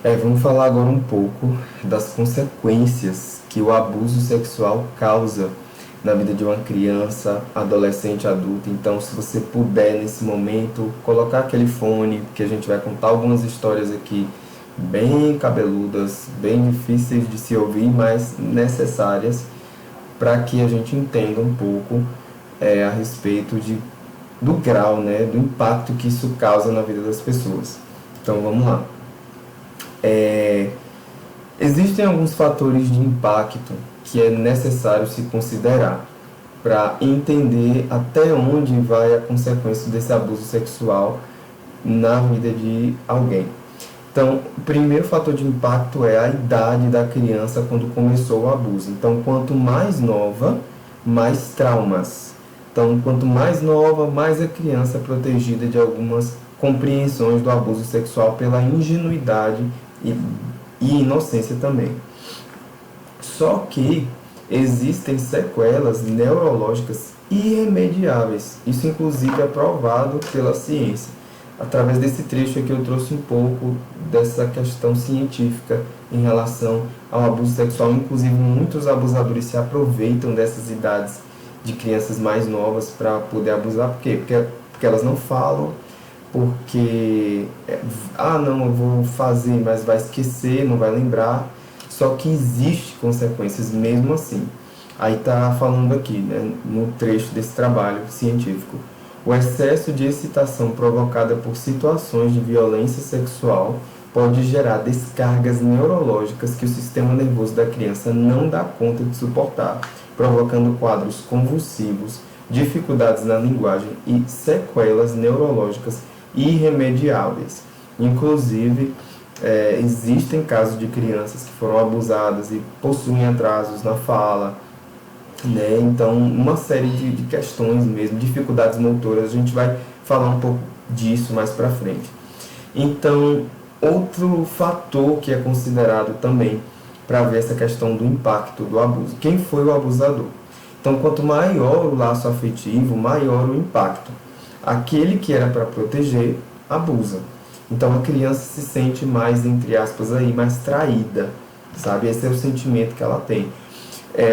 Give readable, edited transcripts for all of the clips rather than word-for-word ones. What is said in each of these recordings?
Vamos falar agora um pouco das consequências que o abuso sexual causa na vida de uma criança, adolescente, adulto. Então, se você puder nesse momento colocar aquele fone, que a gente vai contar algumas histórias aqui bem cabeludas, bem difíceis de se ouvir, mas necessárias para que a gente entenda um pouco a respeito do grau, né, do impacto que isso causa na vida das pessoas. Então, vamos lá. É, Existem alguns fatores de impacto que é necessário se considerar para entender até onde vai a consequência desse abuso sexual na vida de alguém. Então, o primeiro fator de impacto é a idade da criança quando começou o abuso. Então, quanto mais nova, mais traumas. Então, quanto mais nova, mais a criança é protegida de algumas compreensões do abuso sexual pela ingenuidade e, e inocência também. Só que existem sequelas neurológicas irremediáveis. Isso, inclusive, é provado pela ciência. Através desse trecho aqui eu trouxe um pouco dessa questão científica em relação ao abuso sexual. Inclusive, muitos abusadores se aproveitam dessas idades de crianças mais novas para poder abusar. Por quê? Porque elas não falam, porque não, eu vou fazer, mas vai esquecer, não vai lembrar. Só que existe consequências mesmo assim. Aí está falando aqui, né, no trecho desse trabalho científico. O excesso de excitação provocada por situações de violência sexual pode gerar descargas neurológicas que o sistema nervoso da criança não dá conta de suportar, provocando quadros convulsivos, dificuldades na linguagem e sequelas neurológicas irremediáveis. Inclusive, existem casos de crianças que foram abusadas e possuem atrasos na fala, né? Então, uma série de questões mesmo, dificuldades motoras, a gente vai falar um pouco disso mais para frente. Então, outro fator que é considerado também para ver essa questão do impacto do abuso. Quem foi o abusador? Então, quanto maior o laço afetivo, maior o impacto. Aquele que era para proteger, abusa. Então, a criança se sente mais, entre aspas, aí, mais traída, sabe? Esse é o sentimento que ela tem.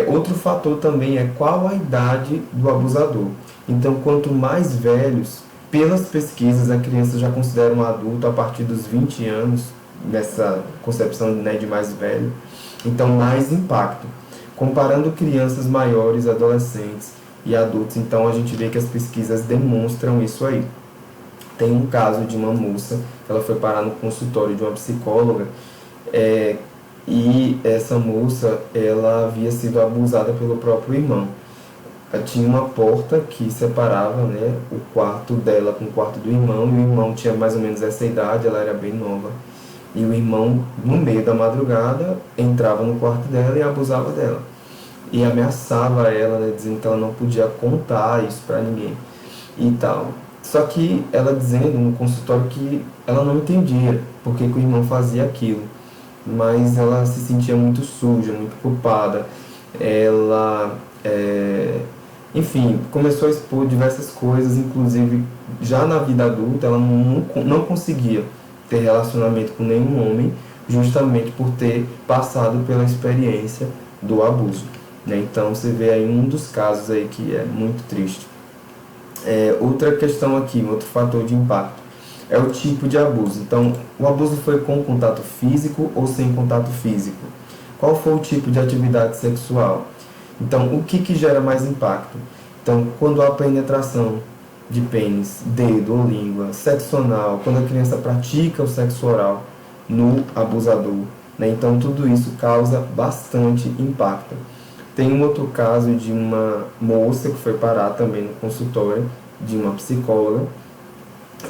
Outro fator também é qual a idade do abusador. Então, quanto mais velhos, pelas pesquisas, a criança já considera um adulto a partir dos 20 anos, nessa concepção, né, de mais velho. Então, mais impacto. Comparando crianças maiores, adolescentes e adultos, então a gente vê que as pesquisas demonstram isso aí. Tem um caso de uma moça, ela foi parar no consultório de uma psicóloga, e essa moça, ela havia sido abusada pelo próprio irmão. Tinha uma porta que separava, né, o quarto dela com o quarto do irmão, e o irmão tinha mais ou menos essa idade, ela era bem nova. E o irmão, no meio da madrugada, entrava no quarto dela e abusava dela. E ameaçava ela, né, dizendo que ela não podia contar isso pra ninguém e tal. Só que ela dizendo no consultório que ela não entendia por que o irmão fazia aquilo. Mas ela se sentia muito suja, muito culpada. Ela, enfim, começou a expor diversas coisas, inclusive já na vida adulta ela não conseguia ter relacionamento com nenhum homem, justamente por ter passado pela experiência do abuso, né? Então você vê aí um dos casos aí que é muito triste. Outra questão aqui, outro fator de impacto, é o tipo de abuso. Então, o abuso foi com contato físico ou sem contato físico? Qual foi o tipo de atividade sexual? Então, o que gera mais impacto? Então, quando há penetração de pênis, dedo ou língua, sexo anal, quando a criança pratica o sexo oral no abusador, né? Então, tudo isso causa bastante impacto. Tem um outro caso de uma moça que foi parar também no consultório de uma psicóloga.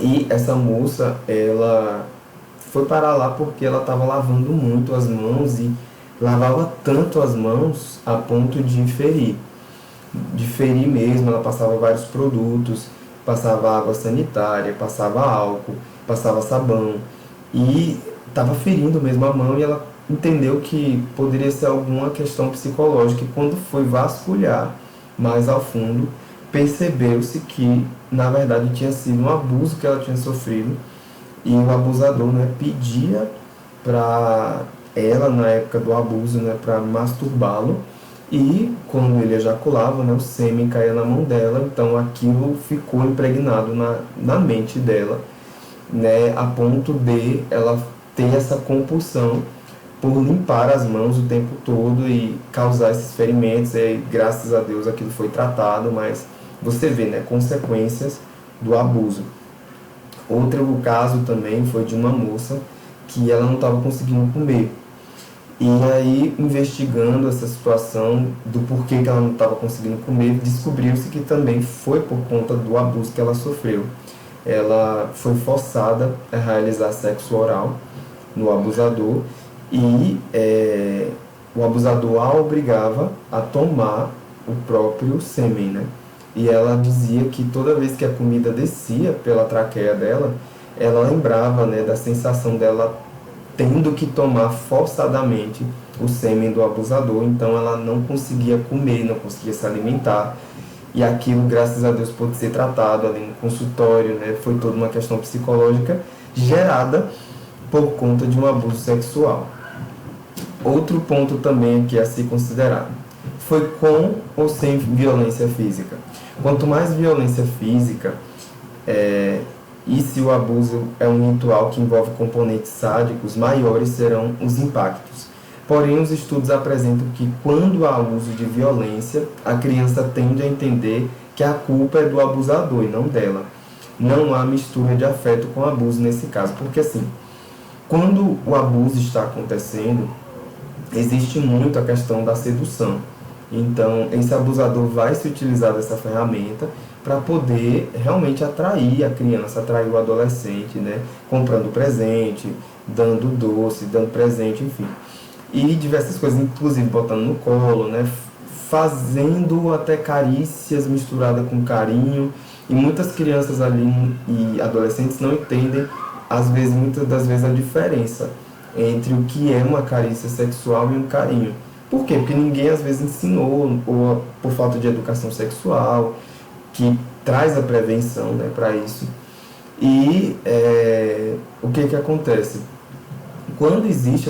E essa moça, ela foi parar lá porque ela estava lavando muito as mãos e lavava tanto as mãos a ponto de ferir. De ferir mesmo, ela passava vários produtos, passava água sanitária, passava álcool, passava sabão e estava ferindo mesmo a mão, e ela entendeu que poderia ser alguma questão psicológica, e quando foi vasculhar mais ao fundo, percebeu-se que na verdade tinha sido um abuso que ela tinha sofrido, e o abusador, né, pedia para ela, na época do abuso, né, para masturbá-lo, e quando ele ejaculava, né, o sêmen caía na mão dela, então aquilo ficou impregnado na mente dela, né, a ponto de ela ter essa compulsão por limpar as mãos o tempo todo e causar esses ferimentos. E graças a Deus aquilo foi tratado, mas você vê, né, consequências do abuso. Outro caso também foi de uma moça que ela não estava conseguindo comer. E aí, investigando essa situação do porquê que ela não estava conseguindo comer, descobriu-se que também foi por conta do abuso que ela sofreu. Ela foi forçada a realizar sexo oral no abusador e o abusador a obrigava a tomar o próprio sêmen, né? E ela dizia que toda vez que a comida descia pela traqueia dela, ela lembrava, né, da sensação dela tendo que tomar forçadamente o sêmen do abusador, então ela não conseguia comer, não conseguia se alimentar, e aquilo, graças a Deus, pôde ser tratado ali no consultório, né? Foi toda uma questão psicológica gerada por conta de um abuso sexual. Outro ponto também aqui a se considerar foi com ou sem violência física. Quanto mais violência física, e se o abuso é um ritual que envolve componentes sádicos, maiores serão os impactos. Porém, os estudos apresentam que quando há uso de violência, a criança tende a entender que a culpa é do abusador e não dela. Não há mistura de afeto com abuso nesse caso, porque assim, quando o abuso está acontecendo, existe muito a questão da sedução. Então, esse abusador vai se utilizar dessa ferramenta para poder realmente atrair a criança, atrair o adolescente, né? Comprando presente, dando doce, dando presente, enfim. E diversas coisas, inclusive botando no colo, né? Fazendo até carícias misturadas com carinho. E muitas crianças ali e adolescentes não entendem, às vezes, muitas das vezes, a diferença entre o que é uma carícia sexual e um carinho. Por quê? Porque ninguém às vezes ensinou, ou por falta de educação sexual, que traz a prevenção, né, para isso. E o que acontece? Quando existe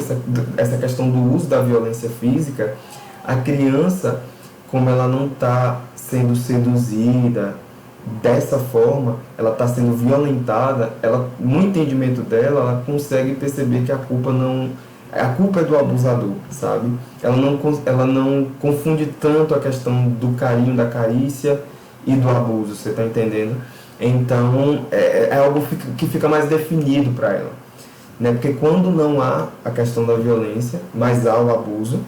essa questão do uso da violência física, a criança, como ela não está sendo seduzida dessa forma, ela está sendo violentada, ela, no entendimento dela, ela consegue perceber que a culpa é do abusador, sabe? Ela não confunde tanto a questão do carinho, da carícia e do abuso, você está entendendo? Então, é algo que fica mais definido para ela, né? Porque quando não há a questão da violência, mas há o abuso,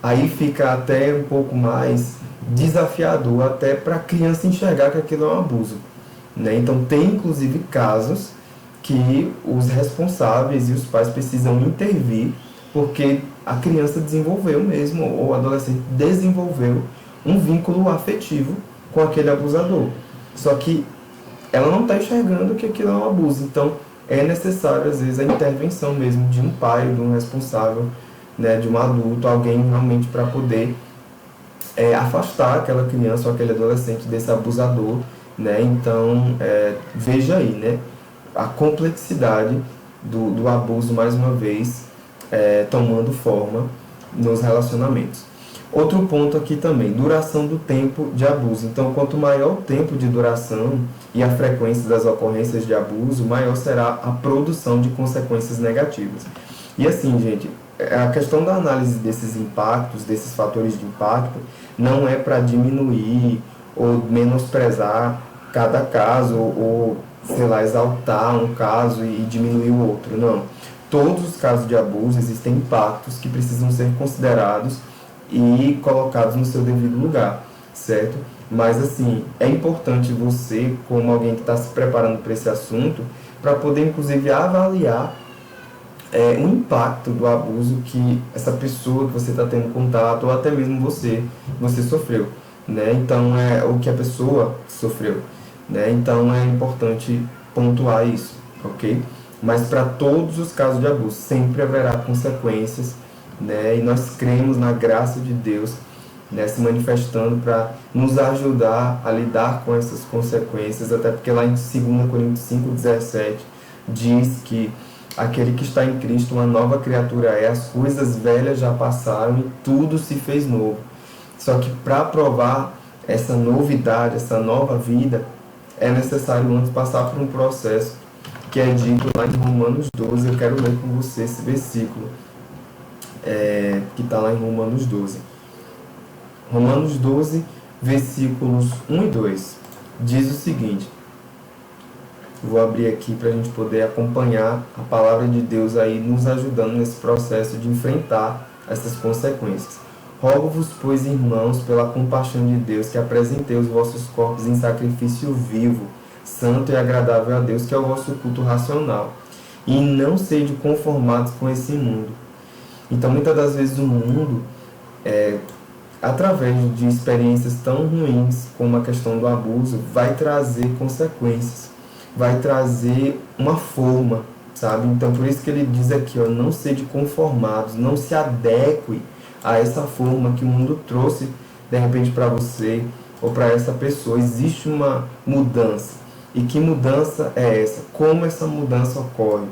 aí fica até um pouco mais desafiador até para a criança enxergar que aquilo é um abuso, né? Então, tem inclusive casos que os responsáveis e os pais precisam intervir, porque a criança desenvolveu mesmo, ou o adolescente desenvolveu um vínculo afetivo com aquele abusador. Só que ela não está enxergando que aquilo é um abuso. Então, é necessário, às vezes, a intervenção mesmo de um pai, de um responsável, né, de um adulto, alguém realmente para poder afastar aquela criança ou aquele adolescente desse abusador, né? Então, veja aí, né, a complexidade do abuso, mais uma vez, tomando forma nos relacionamentos. Outro ponto aqui também, duração do tempo de abuso. Então, quanto maior o tempo de duração e a frequência das ocorrências de abuso, maior será a produção de consequências negativas. E assim, gente, a questão da análise desses impactos, desses fatores de impacto, não é para diminuir ou menosprezar cada caso, ou, sei lá, exaltar um caso e diminuir o outro, não. Todos os casos de abuso existem impactos que precisam ser considerados e colocados no seu devido lugar, certo? Mas assim, é importante você, como alguém que está se preparando para esse assunto, para poder inclusive avaliar o impacto do abuso que essa pessoa que você está tendo contato, ou até mesmo você sofreu, né? Então, o que a pessoa sofreu, né? Então, é importante pontuar isso, ok? Mas para todos os casos de abuso, sempre haverá consequências, né? E nós cremos na graça de Deus, né, se manifestando para nos ajudar a lidar com essas consequências, até porque lá em 2 Coríntios 5,17 diz que Aquele que está em Cristo, uma nova criatura é, as coisas velhas já passaram e tudo se fez novo. Só que para provar essa novidade, essa nova vida, é necessário antes passar por um processo que é dito lá em Romanos 12. Eu quero ler com você esse versículo, que está lá em Romanos 12. Romanos 12, versículos 1 e 2, diz o seguinte. Vou abrir aqui para a gente poder acompanhar a palavra de Deus aí nos ajudando nesse processo de enfrentar essas consequências. Rogo-vos, pois, irmãos, pela compaixão de Deus, que apresentei os vossos corpos em sacrifício vivo, santo e agradável a Deus, que é o vosso culto racional. E não sede conformados com esse mundo. Então, muitas das vezes o mundo, através de experiências tão ruins como a questão do abuso, vai trazer consequências, vai trazer uma forma, sabe? Então, por isso que ele diz aqui, ó, não sede conformados, não se adeque a essa forma que o mundo trouxe, de repente, para você ou para essa pessoa. Existe uma mudança. E que mudança é essa? Como essa mudança ocorre?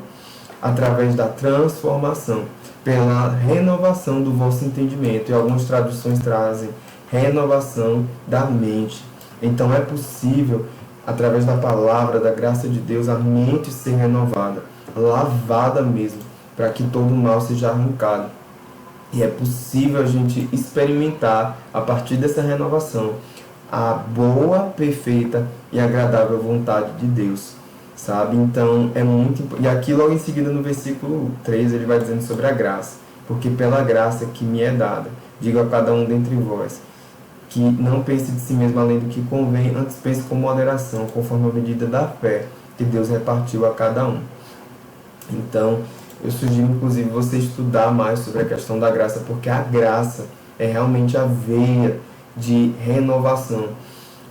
Através da transformação, pela renovação do vosso entendimento. E algumas traduções trazem renovação da mente. Então é possível, através da palavra, da graça de Deus, a mente ser renovada, lavada mesmo, para que todo o mal seja arrancado. E é possível a gente experimentar, a partir dessa renovação, a boa, perfeita e agradável vontade de Deus, sabe? Então, é muito... E aqui, logo em seguida, no versículo 3, ele vai dizendo sobre a graça. Porque pela graça que me é dada, digo a cada um dentre vós, que não pense de si mesmo além do que convém, antes pense com moderação, conforme a medida da fé que Deus repartiu a cada um. Então, eu sugiro, inclusive, você estudar mais sobre a questão da graça, porque a graça é realmente a veia de renovação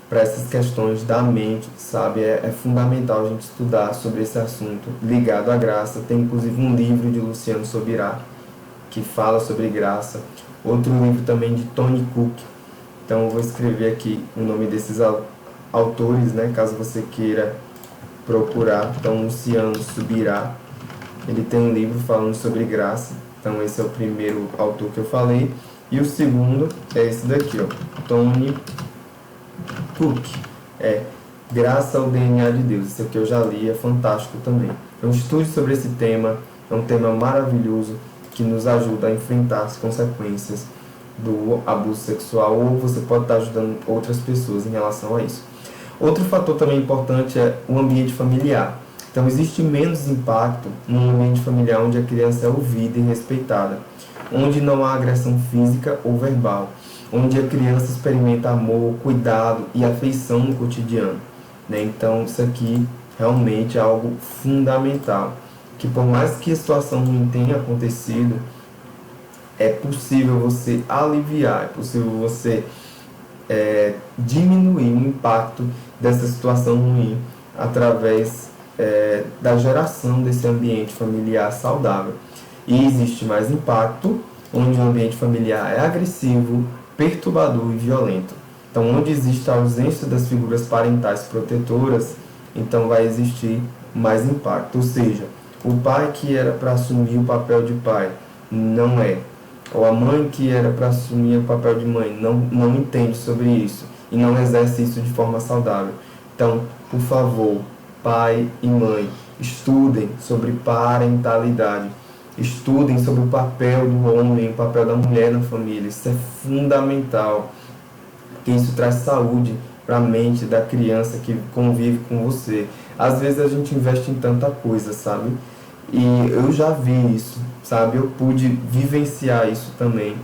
para essas questões da mente, sabe? É fundamental a gente estudar sobre esse assunto ligado à graça. Tem, inclusive, um livro de Luciano Subirá que fala sobre graça. Outro livro também de Tony Cook. Então, eu vou escrever aqui o nome desses autores, né? Caso você queira procurar. Então, Luciano Subirá. Ele tem um livro falando sobre graça. Então, esse é o primeiro autor que eu falei. E o segundo é esse daqui, ó, Tony Cook. Graça ao DNA de Deus. Esse aqui eu já li, é fantástico também. Então, estude sobre esse tema. É um tema maravilhoso que nos ajuda a enfrentar as consequências do abuso sexual, ou você pode estar ajudando outras pessoas em relação a isso. Outro fator também importante é o ambiente familiar. Então, existe menos impacto num ambiente familiar onde a criança é ouvida e respeitada, onde não há agressão física ou verbal, onde a criança experimenta amor, cuidado e afeição no cotidiano, né? Então, isso aqui realmente é algo fundamental, que por mais que a situação ruim tenha acontecido, é possível você aliviar, é possível você diminuir o impacto dessa situação ruim através da geração desse ambiente familiar saudável. E existe mais impacto onde o ambiente familiar é agressivo, perturbador e violento. Então, onde existe a ausência das figuras parentais protetoras, então vai existir mais impacto. Ou seja, o pai que era para assumir o papel de pai não é, ou a mãe que era para assumir o papel de mãe não entende sobre isso e não exerce isso de forma saudável. Então, por favor, pai e mãe, estudem sobre parentalidade, estudem sobre o papel do homem, o papel da mulher na família. Isso é fundamental, porque isso traz saúde para a mente da criança que convive com você. Às vezes a gente investe em tanta coisa, sabe? E eu já vi isso, sabe? Eu pude vivenciar isso também,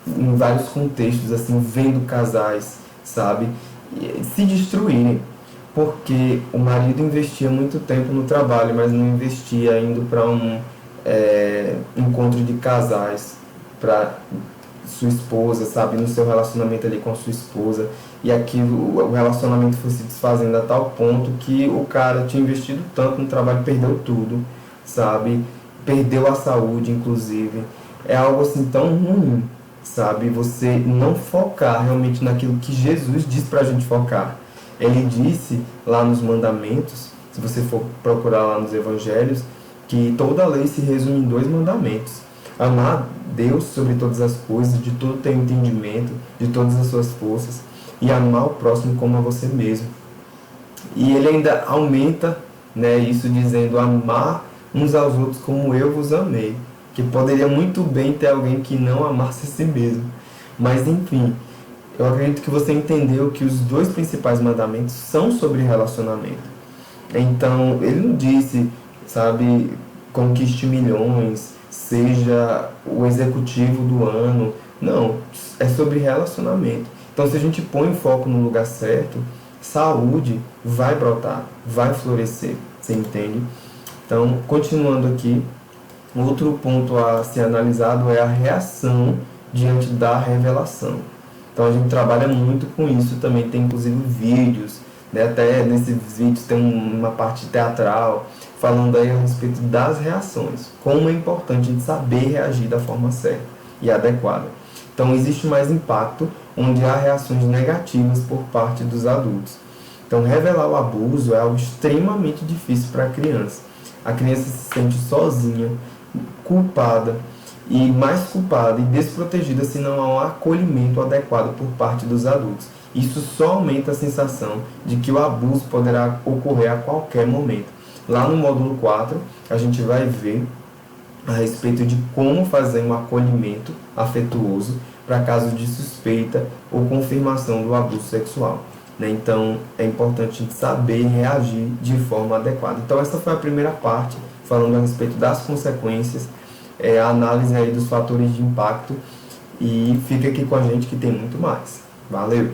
em vários contextos, assim, vendo casais, sabe, se destruírem, porque o marido investia muito tempo no trabalho, mas não investia indo para um encontro de casais, para sua esposa, sabe, no seu relacionamento ali com a sua esposa, e aquilo, o relacionamento foi se desfazendo a tal ponto que o cara tinha investido tanto no trabalho, perdeu tudo, sabe, perdeu a saúde, inclusive. É algo assim tão ruim, sabe, você não focar realmente naquilo que Jesus diz pra gente focar. Ele disse lá nos mandamentos se você for procurar lá nos evangelhos, que toda a lei se resume em 2 mandamentos: amar Deus sobre todas as coisas, de todo o teu entendimento, de todas as suas forças, e amar o próximo como a você mesmo. E ele ainda aumenta, né, isso dizendo: amar uns aos outros como eu vos amei. Que poderia muito bem ter alguém que não amasse a si mesmo. Mas enfim, eu acredito que você entendeu que os 2 principais mandamentos são sobre relacionamento. Então, ele não disse, sabe, conquiste milhões, seja o executivo do ano. Não, é sobre relacionamento. Então, se a gente põe o foco no lugar certo, saúde vai brotar, vai florescer, você entende? Então, continuando aqui, outro ponto a ser analisado é a reação diante da revelação. Então, a gente trabalha muito com isso também, tem inclusive vídeos, né? Até nesses vídeos tem uma parte teatral falando aí a respeito das reações, como é importante a gente saber reagir da forma certa e adequada. Então, existe mais impacto onde há reações negativas por parte dos adultos. Então, revelar o abuso é algo extremamente difícil para a criança. A criança se sente sozinha, culpada e mais culpada e desprotegida se não há um acolhimento adequado por parte dos adultos. Isso só aumenta a sensação de que o abuso poderá ocorrer a qualquer momento. Lá no módulo 4, a gente vai ver a respeito de como fazer um acolhimento afetuoso para casos de suspeita ou confirmação do abuso sexual. Então, é importante a gente saber reagir de forma adequada. Então, essa foi a primeira parte, falando a respeito das consequências, a análise aí dos fatores de impacto, e fica aqui com a gente que tem muito mais. Valeu!